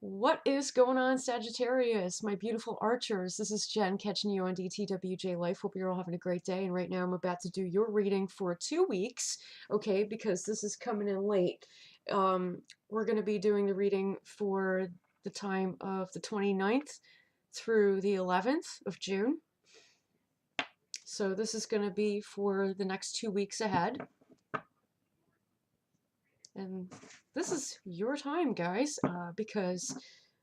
What is going on, Sagittarius, my beautiful archers? This is Jen catching you on DTWJ Life. Hope you're all having a great day. And right now I'm about to do your reading for 2 weeks, okay, because this is coming in late. We're going to be doing the reading for the time of the 29th through the 11th of June. So this is going to be for the next 2 weeks ahead. And this is your time, guys, because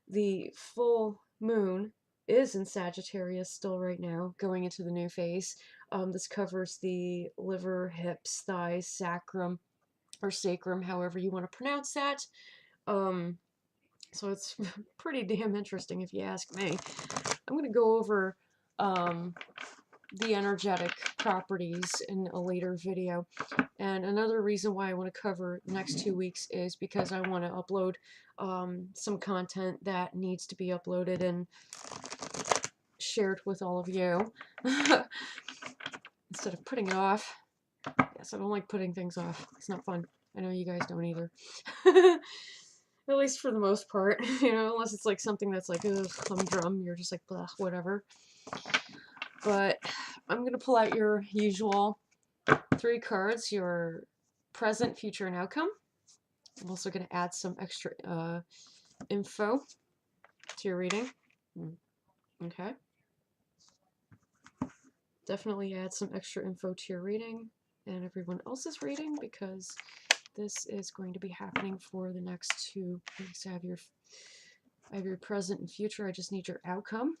the full moon is in Sagittarius still right now, going into the new phase. This covers the liver, hips, thighs, sacrum, or sacrum, however you want to pronounce that. So it's pretty damn interesting if you ask me. I'm going to go over the energetic properties in a later video. And another reason why I want to cover the next 2 weeks is because I want to upload some content that needs to be uploaded and shared with all of you instead of putting it off. Yes, I don't like putting things off. It's not fun. I know you guys don't either. At least for the most part, unless it's like something that's like, ugh, humdrum, you're just like, blah, whatever. But I'm going to pull out your usual 3 cards, your present, future, and outcome. I'm also going to add some extra info to your reading. Okay. Definitely add some extra info to your reading and everyone else's reading, because this is going to be happening for the next 2 weeks. I have your present and future. I just need your outcome.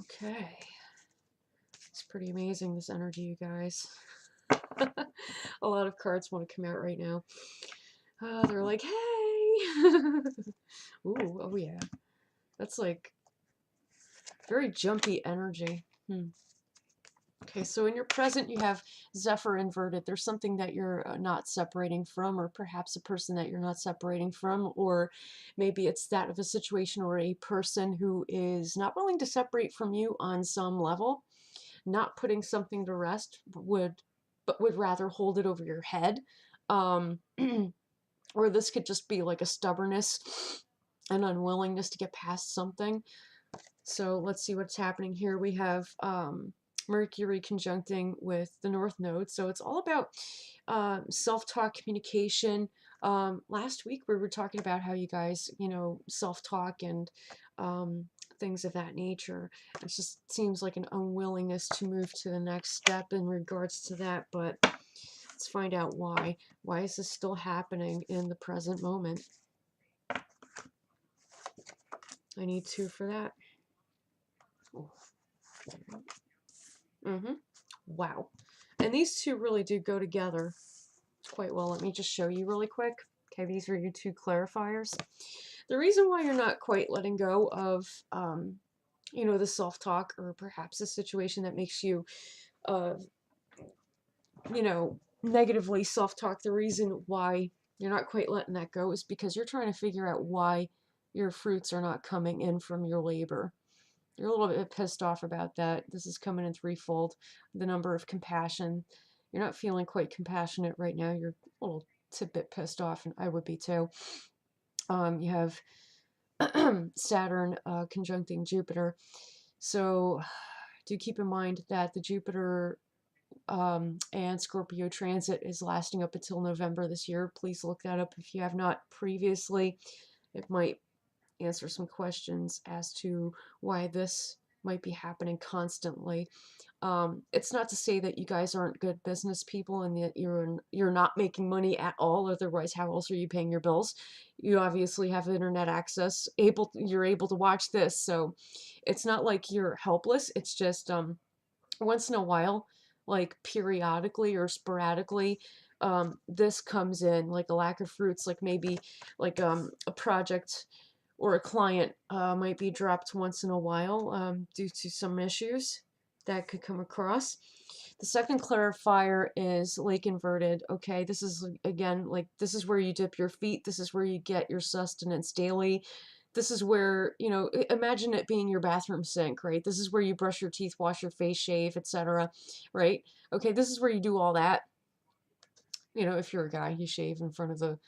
Okay. It's pretty amazing, this energy, you guys. A lot of cards want to come out right now. They're like, hey! Ooh, oh yeah. That's like very jumpy energy. Okay, so in your present, you have Zephyr inverted. There's something that you're not separating from, or perhaps a person that you're not separating from, or maybe it's that of a situation or a person who is not willing to separate from you on some level, not putting something to rest, but would rather hold it over your head. Or this could just be like a stubbornness and unwillingness to get past something. So let's see what's happening here. We have Mercury conjuncting with the North Node. So it's all about self-talk, communication. Last week we were talking about how you guys, self-talk and things of that nature. It just seems like an unwillingness to move to the next step in regards to that, but let's find out why. Why is this still happening in the present moment? I need 2 for that. Wow. And these 2 really do go together quite well. Let me just show you really quick. Okay, these are your 2 clarifiers. The reason why you're not quite letting go of, the self-talk, or perhaps a situation that makes you, negatively self-talk, the reason why you're not quite letting that go is because you're trying to figure out why your fruits are not coming in from your labor. You're a little bit pissed off about that. This is coming in threefold. The number of compassion. You're not feeling quite compassionate right now. You're a little bit pissed off, and I would be too. You have Saturn conjuncting Jupiter. So do keep in mind that the Jupiter and Scorpio transit is lasting up until November this year. Please look that up if you have not previously. It might answer some questions as to why this might be happening constantly. It's not to say that you guys aren't good business people and that you're not making money at all. Otherwise, how else are you paying your bills? You obviously have internet access. You're able to watch this, so it's not like you're helpless. It's just once in a while, like periodically or sporadically, this comes in, like a lack of fruits, like maybe like a project or a client might be dropped once in a while due to some issues that could come across. The second clarifier is lake inverted. Okay, this is, again, like, this is where you dip your feet. This is where you get your sustenance daily. This is where, imagine it being your bathroom sink, right? This is where you brush your teeth, wash your face, shave, etc., right? Okay, this is where you do all that. If you're a guy, you shave in front of the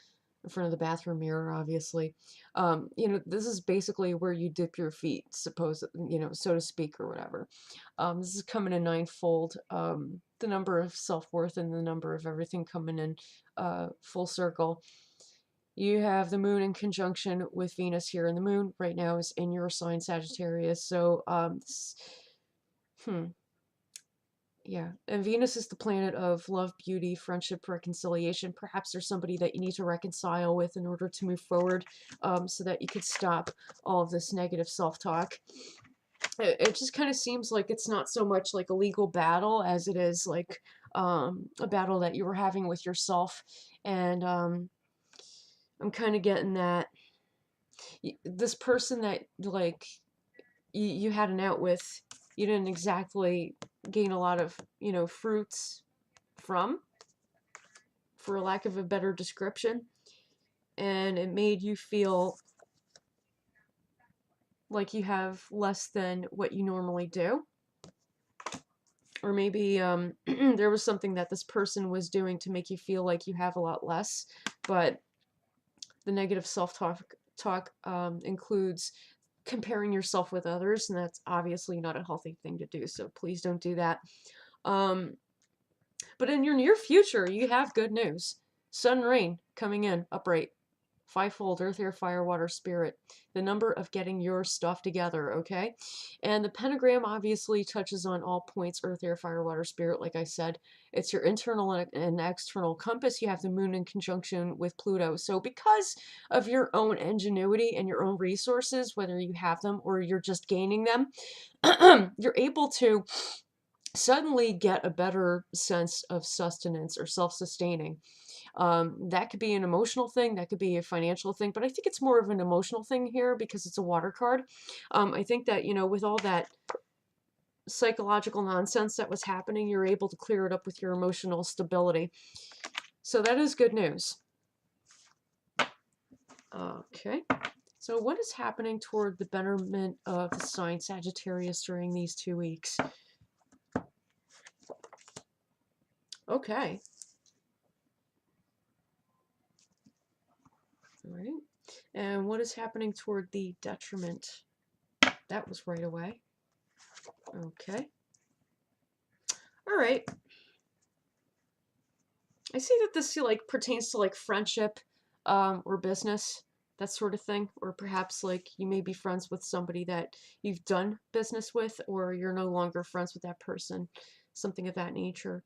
in front of the bathroom mirror, obviously. This is basically where you dip your feet, suppose, so to speak, or whatever. This is coming in ninefold. The number of self-worth and the number of everything coming in full circle. You have the moon in conjunction with Venus here, and the moon right now is in your sign, Sagittarius. So, yeah, and Venus is the planet of love, beauty, friendship, reconciliation. Perhaps there's somebody that you need to reconcile with in order to move forward, so that you could stop all of this negative self-talk. It just kind of seems like it's not so much like a legal battle as it is like a battle that you were having with yourself. And I'm kind of getting that this person that like you had an out with, you didn't exactly gain a lot of, fruits from, for lack of a better description. And it made you feel like you have less than what you normally do. Or maybe there was something that this person was doing to make you feel like you have a lot less. But the negative self-talk includes comparing yourself with others, and that's obviously not a healthy thing to do, so please don't do that. But in your near future, you have good news. Sun and rain coming in, upright. Fivefold, earth, air, fire, water, spirit. The number of getting your stuff together, okay? And the pentagram obviously touches on all points, earth, air, fire, water, spirit, like I said. It's your internal and external compass. You have the moon in conjunction with Pluto. So because of your own ingenuity and your own resources, whether you have them or you're just gaining them, you're able to suddenly get a better sense of sustenance or self-sustaining. That could be an emotional thing, that could be a financial thing, but I think it's more of an emotional thing here because it's a water card. I think that, with all that psychological nonsense that was happening, you're able to clear it up with your emotional stability. So that is good news. Okay. So what is happening toward the betterment of the sign Sagittarius during these 2 weeks? Okay. All right. And what is happening toward the detriment? That was right away. Okay. All right. I see that this like pertains to like friendship or business, that sort of thing. Or perhaps like you may be friends with somebody that you've done business with, or you're no longer friends with that person, something of that nature.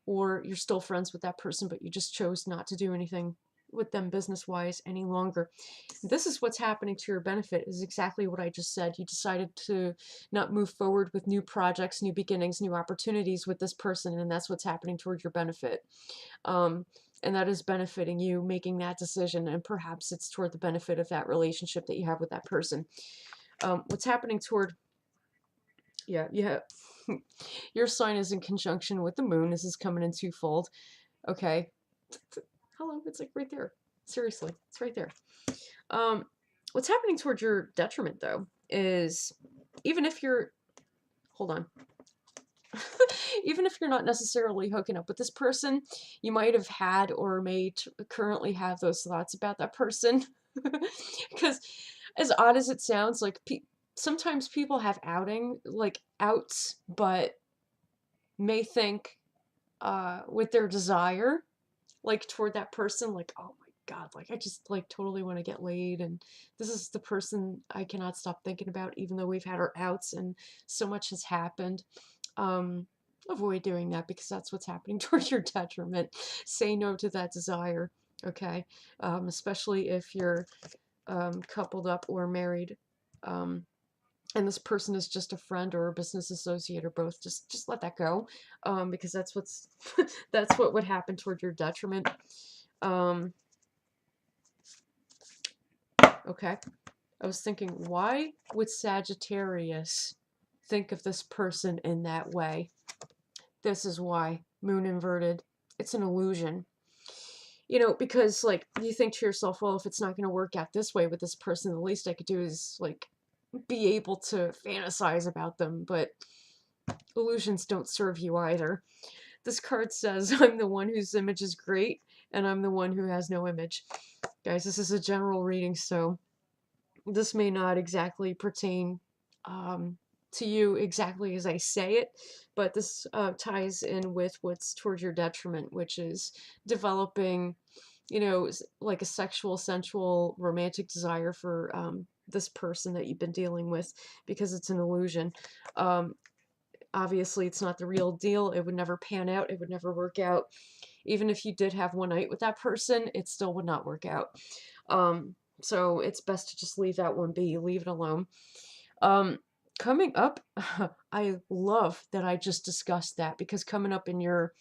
Or you're still friends with that person, but you just chose not to do anything with them business-wise any longer. This is what's happening to your benefit, is exactly what I just said. You decided to not move forward with new projects, new beginnings, new opportunities with this person, and that's what's happening toward your benefit. And that is benefiting you making that decision, and perhaps it's toward the benefit of that relationship that you have with that person. What's happening toward, yeah, your sign is in conjunction with the moon. This is coming in twofold. Okay. Hello, it's like right there. Seriously, it's right there. What's happening toward your detriment, though, is even if you're, hold on, even if you're not necessarily hooking up with this person, you might have had or may currently have those thoughts about that person. Because as odd as it sounds, like sometimes people have outs, but may think with their desire, like toward that person, like, oh my God, like I just like totally want to get laid, and this is the person I cannot stop thinking about, even though we've had our outs and so much has happened. Avoid doing that, because that's what's happening towards your detriment. Say no to that desire, okay? Especially if you're coupled up or married, and this person is just a friend or a business associate or both. Just let that go, because that's what's that's what would happen toward your detriment. Okay, I was thinking, why would Sagittarius think of this person in that way? This is why. Moon inverted. It's an illusion. Because like you think to yourself, well, if it's not going to work out this way with this person, the least I could do is like be able to fantasize about them, but illusions don't serve you either. This card says, I'm the one whose image is great, and I'm the one who has no image. Guys, this is a general reading, so this may not exactly pertain um, to you exactly as I say it, but this ties in with what's towards your detriment, which is developing, like a sexual, sensual, romantic desire for this person that you've been dealing with, because it's an illusion. Um, Obviously, it's not the real deal. It would never pan out. It would never work out. Even if you did have one night with that person, it still would not work out. So it's best to just leave that one be, leave it alone. Um, Coming up, I love that I just discussed that, because coming up in your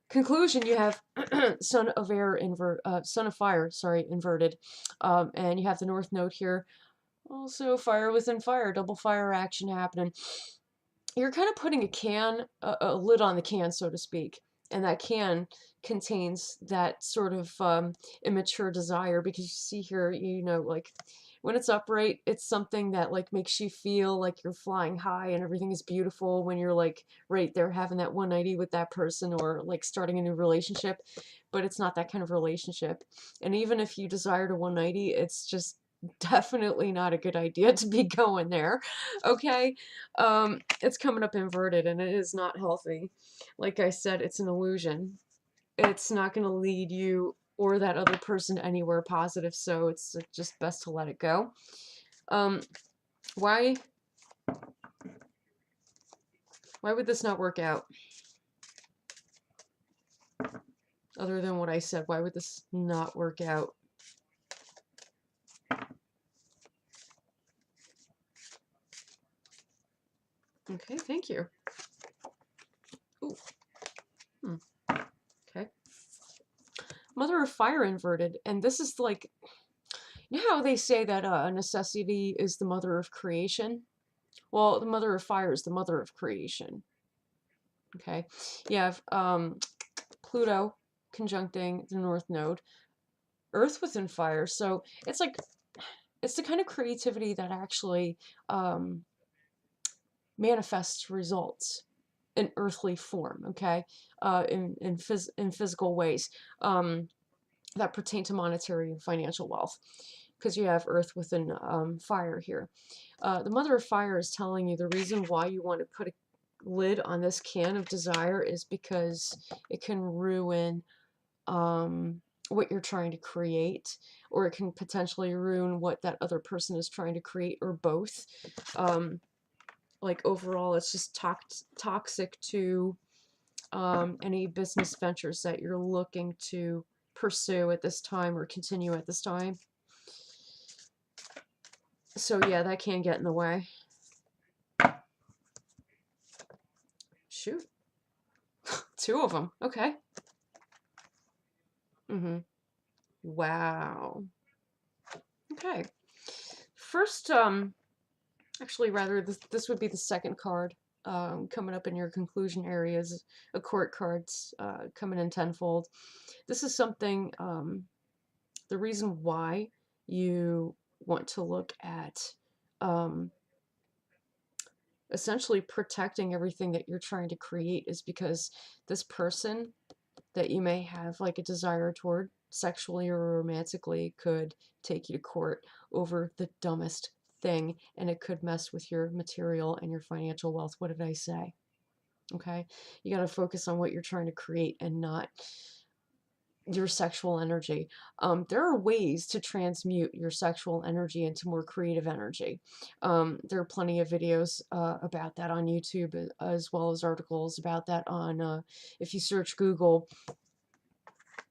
conclusion, you have Son of Fire, sorry, inverted, and you have the North Node here. Also, fire within fire, double fire action happening. You're kind of putting a lid on the can, so to speak, and that can contains that sort of immature desire, because you see here, like when it's upright, it's something that like makes you feel like you're flying high and everything is beautiful when you're like right there having that 190 with that person, or like starting a new relationship, but it's not that kind of relationship. And even if you desire to 190, it's just definitely not a good idea to be going there. Okay, it's coming up inverted and it is not healthy. Like I said, it's an illusion. It's not going to lead you or that other person anywhere positive, so it's just best to let it go. um why why would this not work out? Other than what I said, why would this not work out? Okay, thank you. Ooh. Okay. Mother of Fire inverted, and this is like, you know how they say that necessity is the mother of creation? Well, the Mother of Fire is the mother of creation. Okay, you have Pluto conjuncting the North Node, Earth within fire. So it's like, it's the kind of creativity that actually manifests results in earthly form. Okay, in physical ways that pertain to monetary and financial wealth, because you have Earth within fire here. The Mother of Fire is telling you the reason why you want to put a lid on this can of desire is because it can ruin what you're trying to create, or it can potentially ruin what that other person is trying to create, or both. Like overall, it's just toxic to any business ventures that you're looking to pursue at this time or continue at this time. So yeah, that can get in the way. Shoot. Two of them. Okay. Wow. Okay. First, actually, rather, this would be the second card coming up in your conclusion areas. A court card's coming in tenfold. This is something, the reason why you want to look at essentially protecting everything that you're trying to create is because this person that you may have like a desire toward sexually or romantically could take you to court over the dumbest thing, and it could mess with your material and your financial wealth. What did I say? Okay, you got to focus on what you're trying to create and not your sexual energy. There are ways to transmute your sexual energy into more creative energy. There are plenty of videos about that on YouTube, as well as articles about that on, if you search Google,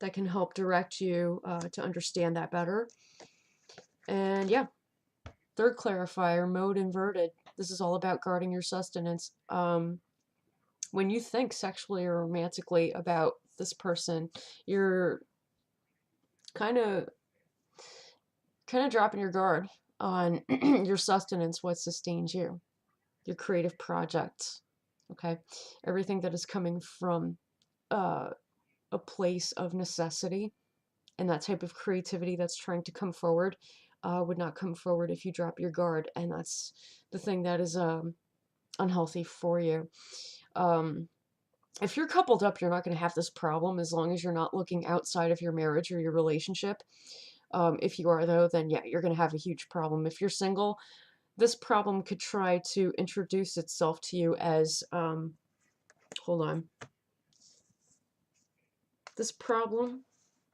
that can help direct you to understand that better. And yeah, third clarifier, mode inverted. This is all about guarding your sustenance. When you think sexually or romantically about this person, you're kind of dropping your guard on your sustenance, what sustains you, your creative projects. Okay, everything that is coming from a place of necessity and that type of creativity that's trying to come forward would not come forward if you drop your guard, and that's the thing that is unhealthy for you. If you're coupled up, you're not going to have this problem as long as you're not looking outside of your marriage or your relationship. If you are, though, then yeah, you're going to have a huge problem. If you're single, this problem could try to introduce itself to you as, hold on. This problem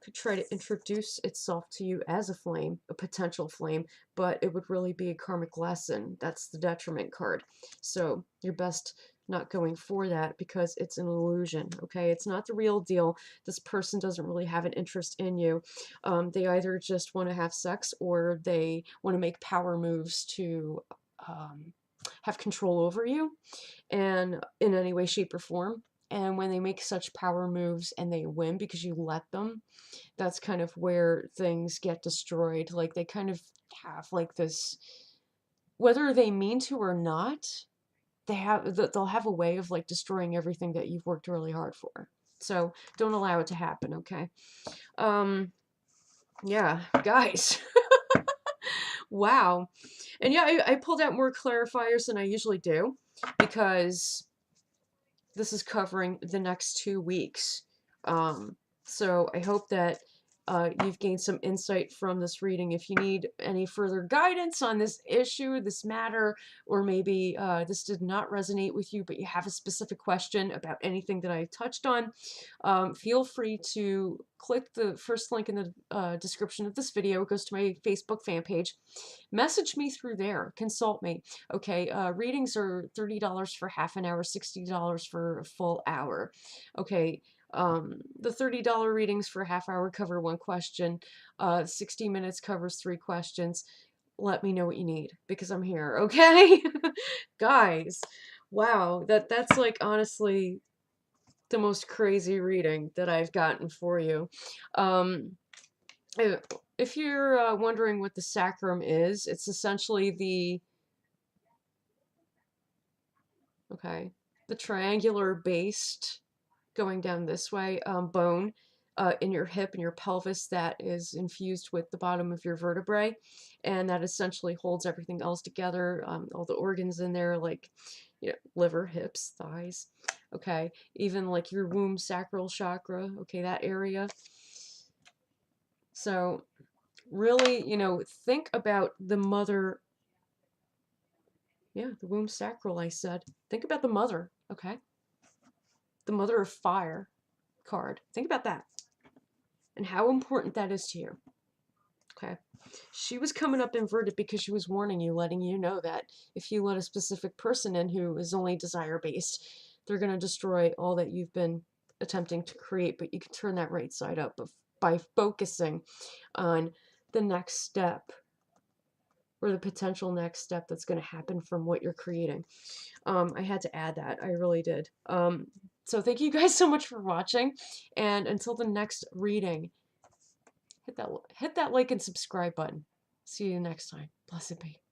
could try to introduce itself to you as a flame, a potential flame, but it would really be a karmic lesson. That's the detriment card. So you're best not going for that because it's an illusion, okay? It's not the real deal. This person doesn't really have an interest in you. They either just want to have sex or they want to make power moves to have control over you and in any way, shape, or form. And when they make such power moves and they win because you let them, that's kind of where things get destroyed. Like they kind of have like this, whether they mean to or not, they'll have a way of like destroying everything that you've worked really hard for. So don't allow it to happen, okay? Yeah, guys. Wow. And yeah, I pulled out more clarifiers than I usually do because this is covering the next 2 weeks. So I hope that you've gained some insight from this reading. If you need any further guidance on this issue, this matter, or maybe this did not resonate with you, but you have a specific question about anything that I touched on, feel free to click the first link in the description of this video. It goes to my Facebook fan page. Message me through there. Consult me. Okay, readings are $30 for half an hour, $60 for a full hour. Okay, the $30 readings for a half hour cover 1 question. 60 minutes covers 3 questions. Let me know what you need because I'm here, okay? Guys, wow, that's like honestly the most crazy reading that I've gotten for you. If you're wondering what the sacrum is, it's essentially the triangular based going down this way bone in your hip and your pelvis that is infused with the bottom of your vertebrae, and that essentially holds everything else together, all the organs in there, like liver, hips, thighs, okay, even like your womb sacral chakra, okay, that area. So really, think about the mother. Yeah, the womb sacral, I said. Think about the mother, okay? The mother of fire card. Think about that and how important that is to you, okay? She was coming up inverted because she was warning you, letting you know that if you let a specific person in who is only desire-based, they're going to destroy all that you've been attempting to create, but you can turn that right side up by focusing on the next step or the potential next step that's going to happen from what you're creating. I had to add that. I really did. So thank you guys so much for watching. And until the next reading, hit that like and subscribe button. See you next time. Blessed be.